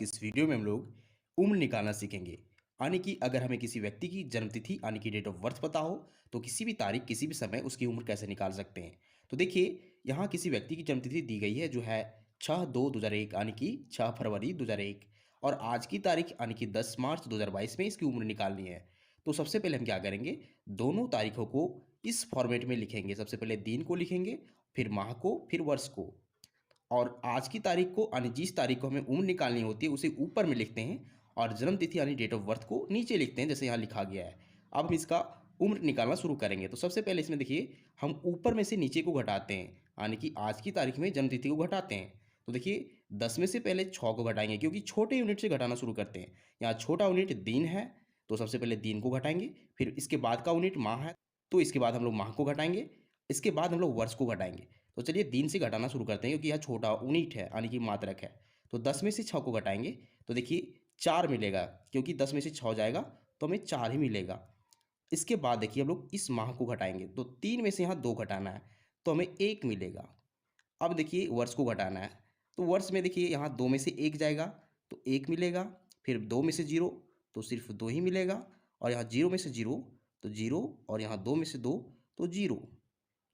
इस वीडियो में हम लोग उम्र निकालना सीखेंगे। यानी कि अगर हमें किसी व्यक्ति की जन्मतिथि यानी कि डेट ऑफ बर्थ पता हो, तो किसी भी तारीख, किसी भी समय उसकी उम्र कैसे निकाल सकते हैं। तो देखिए, यहाँ किसी व्यक्ति की जन्मतिथि दी गई है जो है 6/2/2001 यानी कि 6 फरवरी 2001 और आज की तारीख यानी कि 10 मार्च 2022 में इसकी उम्र निकालनी है। तो सबसे पहले हम क्या करेंगे, दोनों तारीखों को इस फॉर्मेट में लिखेंगे। सबसे पहले दिन को लिखेंगे, फिर माह को, फिर वर्ष को। और आज की तारीख को यानी जिस तारीख को हमें उम्र निकालनी होती है उसे ऊपर में लिखते हैं और जन्म तिथि यानी डेट ऑफ बर्थ को नीचे लिखते हैं, जैसे यहाँ लिखा गया है। अब हम इसका उम्र निकालना शुरू करेंगे। तो सबसे पहले इसमें देखिए, हम ऊपर में से नीचे को घटाते हैं, यानी कि आज की तारीख में जन्म तिथि को घटाते हैं। तो देखिए, 10 में से पहले 6 को घटाएंगे, क्योंकि छोटे यूनिट से घटाना शुरू करते हैं। यहाँ छोटा यूनिट दिन है, तो सबसे पहले दिन को घटाएंगे। फिर इसके बाद का यूनिट माह है, तो इसके बाद हम लोग माह को घटाएंगे। इसके बाद हम लोग वर्ष को घटाएंगे। तो चलिए दिन से घटाना शुरू करते हैं, क्योंकि यह छोटा यूनिट है यानी कि मात्रक है। तो 10 में से 6 को घटाएंगे, तो देखिए 4 मिलेगा, क्योंकि 10 में से 6 जाएगा तो हमें 4 ही मिलेगा। इसके बाद देखिए हम लोग इस माह को घटाएंगे, तो 3 में से यहाँ 2 घटाना है, तो हमें 1 मिलेगा। अब देखिए वर्ष को घटाना है, तो वर्ष में देखिए यहाँ 2 में से 1 जाएगा तो 1 मिलेगा। फिर 2 में से 0 तो सिर्फ 2 ही मिलेगा। और यहाँ 0 में से 0 तो 0, और यहाँ 2 में से 2 तो 0।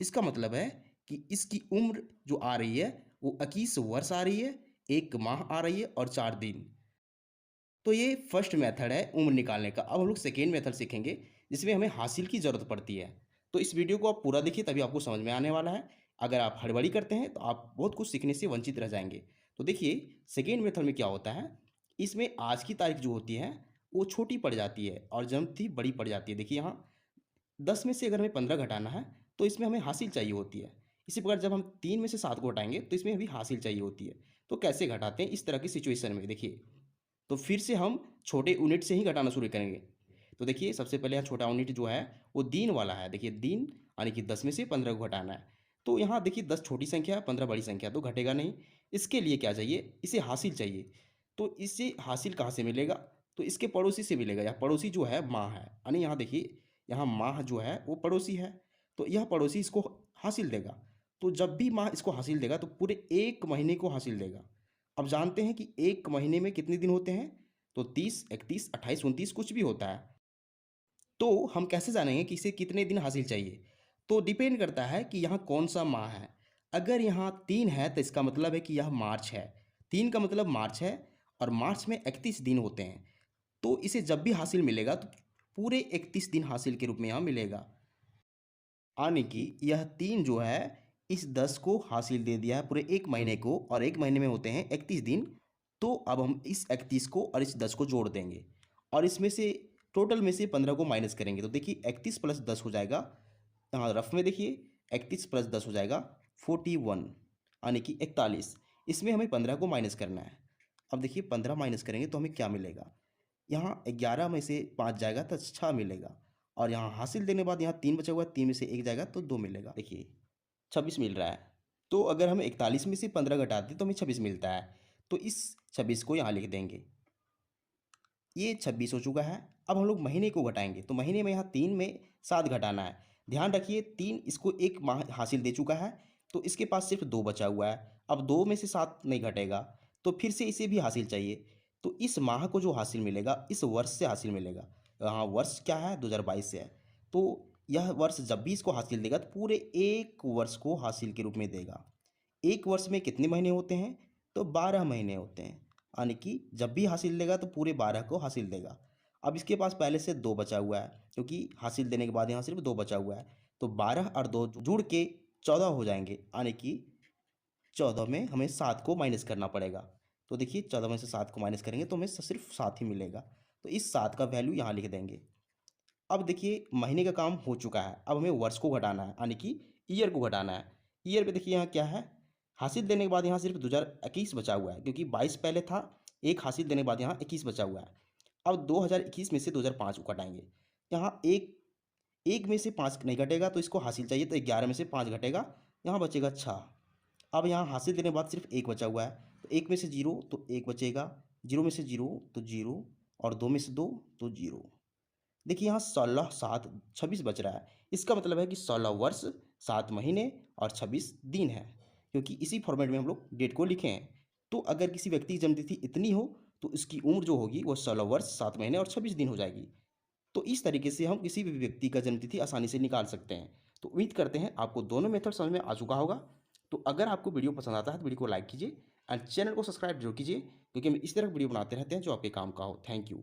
इसका मतलब है कि इसकी उम्र जो आ रही है वो 21 वर्ष आ रही है, 1 माह आ रही है और 4 दिन। तो ये फर्स्ट मेथड है उम्र निकालने का। अब हम लोग सेकेंड मेथड सीखेंगे, जिसमें हमें हासिल की ज़रूरत पड़ती है। तो इस वीडियो को आप पूरा देखिए, तभी आपको समझ में आने वाला है। अगर आप हड़बड़ी करते हैं तो आप बहुत कुछ सीखने से वंचित रह जाएंगे। तो देखिए सेकेंड मेथड में क्या होता है, इसमें आज की तारीख जो होती है वो छोटी पड़ जाती है और जन्म तिथि बड़ी पड़ जाती है। देखिए यहाँ 10 में से अगर हमें 15 घटाना है, तो इसमें हमें हासिल चाहिए होती है। इसी प्रकार जब हम 3 में से 7 को घटाएँगे, तो इसमें भी हासिल चाहिए होती है। तो कैसे घटाते हैं इस तरह की सिचुएशन में देखिए, तो फिर से हम छोटे यूनिट से ही घटाना शुरू करेंगे। तो देखिए सबसे पहले यहाँ छोटा यूनिट जो है वो दिन वाला है। देखिए दिन यानी कि 10 में से 15 को घटाना है। तो यहाँ देखिए 10 छोटी संख्या है, 15 बड़ी संख्या, तो घटेगा नहीं। इसके लिए क्या चाहिए, इसे हासिल चाहिए। तो इससे हासिल कहाँ से मिलेगा, तो इसके पड़ोसी से मिलेगा। यह पड़ोसी जो है माह है, यानी यहाँ देखिए यहाँ माह जो है वो पड़ोसी है, तो यह पड़ोसी इसको हासिल देगा। तो जब भी माह इसको हासिल देगा तो पूरे 1 महीने को हासिल देगा। अब जानते हैं कि 1 महीने में कितने दिन होते हैं, तो 30, 31, 28, 29 कुछ भी होता है। तो हम कैसे जानेंगे कि इसे कितने दिन हासिल चाहिए, तो डिपेंड करता है कि यहाँ कौन सा माह है। अगर यहाँ 3 है तो इसका मतलब है कि यह मार्च है। 3 का मतलब मार्च है, और मार्च में 31 दिन होते हैं। तो इसे जब भी हासिल मिलेगा तो पूरे 31 दिन हासिल के रूप में यहाँ मिलेगा। यानी कि यह 3 जो है इस 10 को हासिल दे दिया है पूरे 1 महीने को, और 1 महीने में होते हैं 31 दिन। तो अब हम इस 31 को और इस 10 को जोड़ देंगे, और इसमें से टोटल में से 15 को माइनस करेंगे। तो देखिए 31 प्लस 10 हो जाएगा, यहाँ रफ में देखिए 31 प्लस 10 हो जाएगा 41, यानी कि 41। इसमें हमें 15 को माइनस करना है। अब देखिए 15 माइनस करेंगे तो हमें क्या मिलेगा, यहाँ 11 में से 5 जाएगा तो 6 मिलेगा। और यहाँ हासिल देने के बाद यहाँ 3 बचा हुआ है, 3 में से 1 जाएगा तो 2 मिलेगा। देखिए 26 मिल रहा है। तो अगर हम 41 में से 15 घटाते हैं तो हमें 26 मिलता है। तो इस 26 को यहाँ लिख देंगे। ये 26 हो चुका है। अब हम लोग महीने को घटाएंगे, तो महीने में यहाँ 3 में 7 घटाना है। ध्यान रखिए 3 इसको 1 माह हासिल दे चुका है, तो इसके पास सिर्फ 2 बचा हुआ है। अब 2 में से 7 नहीं घटेगा, तो फिर से इसे भी हासिल चाहिए। तो इस माह को जो हासिल मिलेगा इस वर्ष से हासिल मिलेगा। यहाँ वर्ष क्या है, 2022 से है। तो यह वर्ष जब भी इसको हासिल देगा तो पूरे 1 वर्ष को हासिल के रूप में देगा। 1 वर्ष में कितने महीने होते हैं, तो 12 महीने होते हैं। यानी कि जब भी हासिल देगा तो पूरे 12 को हासिल देगा। अब इसके पास पहले से 2 बचा हुआ है, क्योंकि हासिल देने के बाद यहाँ सिर्फ 2 बचा हुआ है। तो 12 और 2 जुड़ के 14 हो जाएंगे, यानी कि 14 में हमें 7 को माइनस करना पड़ेगा। तो देखिए 14 में से 7 को माइनस करेंगे तो हमें सिर्फ 7 ही मिलेगा। तो इस 7 का वैल्यू यहाँ लिख देंगे। अब देखिए महीने का काम हो चुका है, अब हमें वर्ष को घटाना है, यानी कि ईयर को घटाना है। ईयर पे देखिए यहाँ क्या है, हासिल देने के बाद यहाँ सिर्फ 2021 बचा हुआ है, क्योंकि 22 पहले था। एक हासिल देने के बाद यहाँ 21 बचा हुआ है। अब 2021 में से 2005 को घटाएंगे। यहाँ एक एक में से 5 नहीं घटेगा, तो इसको हासिल चाहिए, तो 11 में से 5 घटेगा, यहाँ बचेगा 6। अब यहाँ हासिल देने के बाद सिर्फ 1 बचा हुआ है, तो 1 में से 0 तो 1 बचेगा, 0 में से 0 तो 0, और 2 में से 2 तो 0। देखिए यहाँ 16, 7, 26 बच रहा है। इसका मतलब है कि 16 वर्ष, 7 महीने और 26 दिन है, क्योंकि इसी फॉर्मेट में हम लोग डेट को लिखे हैं। तो अगर किसी व्यक्ति की जन्मतिथि इतनी हो तो इसकी उम्र जो होगी वो 16 वर्ष 7 महीने और 26 दिन हो जाएगी। तो इस तरीके से हम किसी भी व्यक्ति का जन्मतिथि आसानी से निकाल सकते हैं। तो उम्मीद करते हैं आपको दोनों मेथड समझ में आ चुका होगा। तो अगर आपको वीडियो पसंद आता है तो वीडियो को लाइक कीजिए एंड चैनल को सब्सक्राइब जरूर कीजिए, क्योंकि हम इस तरह की वीडियो बनाते रहते हैं जो आपके काम का हो। Thank you.